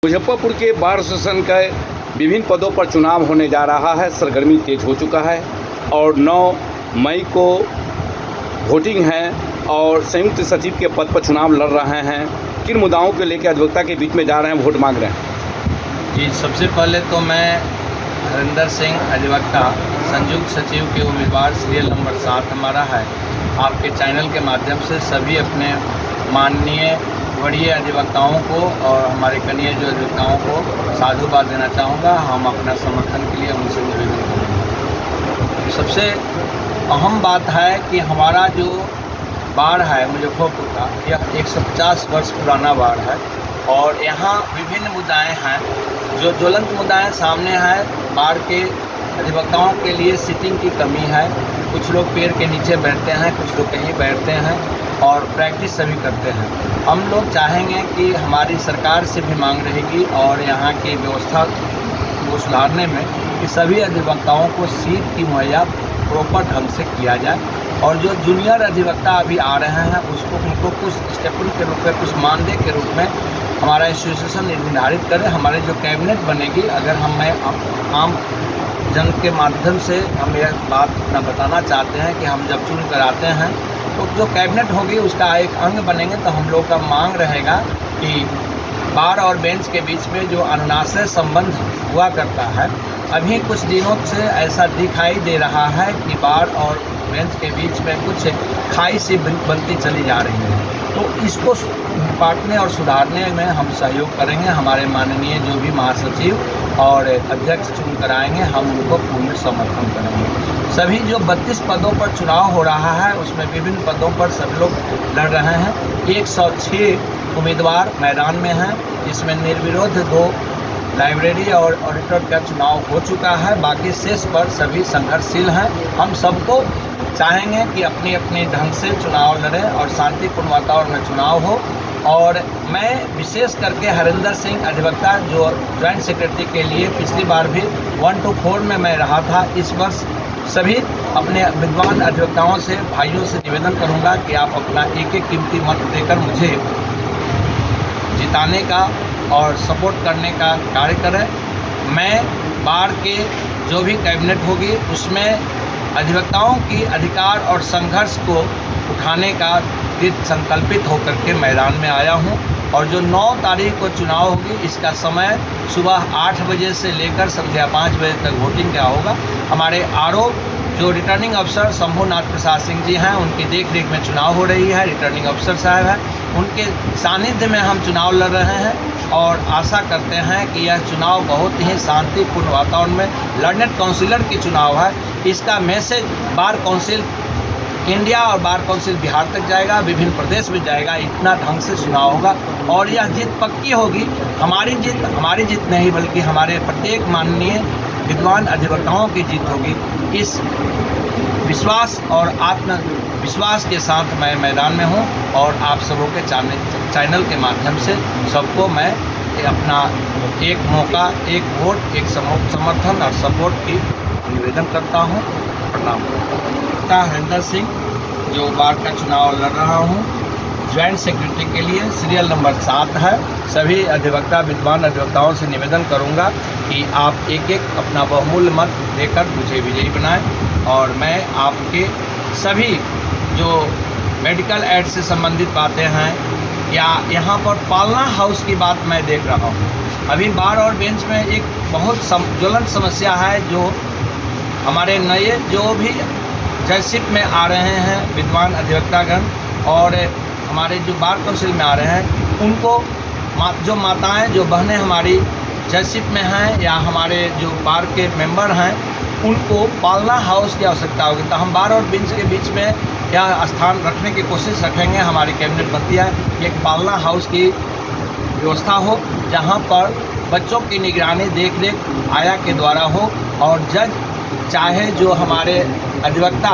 मुजफ्फरपुर के बार सेशन का विभिन्न पदों पर चुनाव होने जा रहा है। सरगर्मी तेज हो चुका है और 9 मई को वोटिंग है और संयुक्त सचिव के पद पर चुनाव लड़ रहे हैं। किन मुद्दाओं को लेकर अधिवक्ता के बीच में जा रहे हैं, वोट मांग रहे हैं? जी, सबसे पहले तो मैं हरिंदर सिंह अधिवक्ता संयुक्त सचिव के उम्मीदवार सीरियल नंबर 7 हमारा है, आपके चैनल के माध्यम से सभी अपने माननीय वरीय अधिवक्ताओं को और हमारे कनीय जो अधिवक्ताओं को साधुवाद देना चाहूँगा। हम अपना समर्थन के लिए उनसे निवेदन करेंगे। सबसे अहम बात है कि हमारा जो बाढ़ है मुजफ्फरपुर का, यह 150 वर्ष पुराना बाढ़ है और यहाँ विभिन्न मुद्दाएं हैं। जो ज्वलंत मुद्दाएं सामने हैं, बाढ़ के अधिवक्ताओं के लिए सीटिंग की कमी है। कुछ लोग पेड़ के नीचे बैठते हैं, कुछ लोग कहीं बैठते हैं और प्रैक्टिस सभी करते हैं। हम लोग चाहेंगे कि हमारी सरकार से भी मांग रहेगी और यहाँ की व्यवस्था को सुधारने में कि सभी अधिवक्ताओं को सीट की मुहैया प्रॉपर ढंग से किया जाए और जो जूनियर अधिवक्ता अभी आ रहे हैं उनको कुछ स्टेपन के रूप में, कुछ मानदेय के रूप में हमारा एसोसिएशन निर्धारित करे। हमारे जो कैबिनेट बनेगी, अगर हम आम जन के माध्यम से हम यह बात न बताना चाहते हैं कि हम जब चुन कर आते हैं तो जो कैबिनेट होगी उसका एक अंग बनेंगे, तो हम लोग का मांग रहेगा कि बार और बेंच के बीच में जो अनुनाश्रय संबंध हुआ करता है, अभी कुछ दिनों से ऐसा दिखाई दे रहा है कि बार और बेंच के बीच में कुछ खाई सी बनती चली जा रही है। तो इसको बांटने और सुधारने में हम सहयोग करेंगे। हमारे माननीय जो भी महासचिव और अध्यक्ष चुन कर आएंगे, हम उनको पूर्ण समर्थन करेंगे। सभी जो 32 पदों पर चुनाव हो रहा है उसमें विभिन्न पदों पर सब लोग लड़ रहे हैं। 106 उम्मीदवार मैदान में हैं, जिसमें निर्विरोध 2 लाइब्रेरी और ऑडिटर का चुनाव हो चुका है। बाकी शेष पर सभी संघर्षशील हैं। हम सबको चाहेंगे कि अपने अपने ढंग से चुनाव लड़ें और शांतिपूर्ण वातावरण में चुनाव हो। और मैं विशेष करके हरिंदर सिंह अधिवक्ता जो ज्वाइंट सेक्रेटरी के लिए पिछली बार भी 1 to 4 में मैं रहा था, इस वर्ष सभी अपने विद्वान अधिवक्ताओं से, भाइयों से निवेदन करूंगा कि आप अपना एक कीमती मत देकर मुझे जिताने का और सपोर्ट करने का कार्य करें। मैं बाढ़ के जो भी कैबिनेट होगी उसमें अधिवक्ताओं की अधिकार और संघर्ष को उठाने का दृढ़ संकल्पित होकर के मैदान में आया हूं। और जो 9 तारीख को चुनाव होगी, इसका समय सुबह 8 बजे से लेकर संध्या 5 बजे तक वोटिंग का होगा। हमारे आरओ जो रिटर्निंग अफसर शंभुनाथ प्रसाद सिंह जी हैं, उनकी देखरेख में चुनाव हो रही है। रिटर्निंग अफसर साहब हैं, उनके सानिध्य में हम चुनाव लड़ रहे हैं और आशा करते हैं कि यह चुनाव बहुत ही शांतिपूर्ण वातावरण में, लर्नेड काउंसिलर की चुनाव है। इसका मैसेज बार काउंसिल इंडिया और बार काउंसिल बिहार तक जाएगा, विभिन्न प्रदेश में जाएगा। इतना ढंग से चुनाव होगा और यह जीत पक्की होगी। हमारी जीत नहीं बल्कि हमारे प्रत्येक माननीय विद्वान अधिवक्ताओं की जीत होगी। इस विश्वास और आत्मविश्वास के साथ मैं मैदान में हूं और आप सबों के चैनल के माध्यम से सबको मैं अपना एक मौका, एक वोट, एक समर्थन और सपोर्ट की निवेदन करता हूं। प्रणाम। हरिंदर सिंह जो बार का चुनाव लड़ रहा हूं, ज्वाइंट सेक्रेटरी के लिए सीरियल नंबर 7 है। सभी अधिवक्ता, विद्वान अधिवक्ताओं से निवेदन करूंगा कि आप एक अपना बहुमूल्य मत देकर मुझे विजयी बनाएं और मैं आपके सभी जो मेडिकल एड से संबंधित बातें हैं या यहाँ पर पालना हाउस की बात मैं देख रहा हूँ। अभी बार और बेंच में एक बहुत ज्वलंत समस्या है। जो हमारे नए जो भी जजशिप में आ रहे हैं विद्वान अधिवक्तागण और हमारे जो बार काउंसिल में आ रहे हैं, उनको जो माताएं, जो बहनें हमारी जजशिप में हैं या हमारे जो बार के मेंबर हैं, उनको पालना हाउस की आवश्यकता होगी। तो हम बार और बेंच के बीच में यह स्थान रखने की कोशिश रखेंगे। हमारी कैबिनेट बनती है एक पालना हाउस की व्यवस्था हो, जहां पर बच्चों की निगरानी, देखरेख आया के द्वारा हो और जज चाहे जो हमारे अधिवक्ता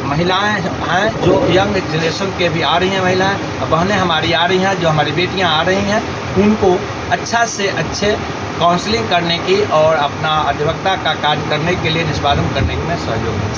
महिलाएं हैं, जो यंग जनरेशन के भी आ रही हैं महिलाएं, बहनें हमारी आ रही हैं, जो हमारी बेटियां आ रही हैं, उनको अच्छा से अच्छे काउंसलिंग करने की और अपना अधिवक्ता का कार्य करने के लिए निष्पादन करने में सहयोग है।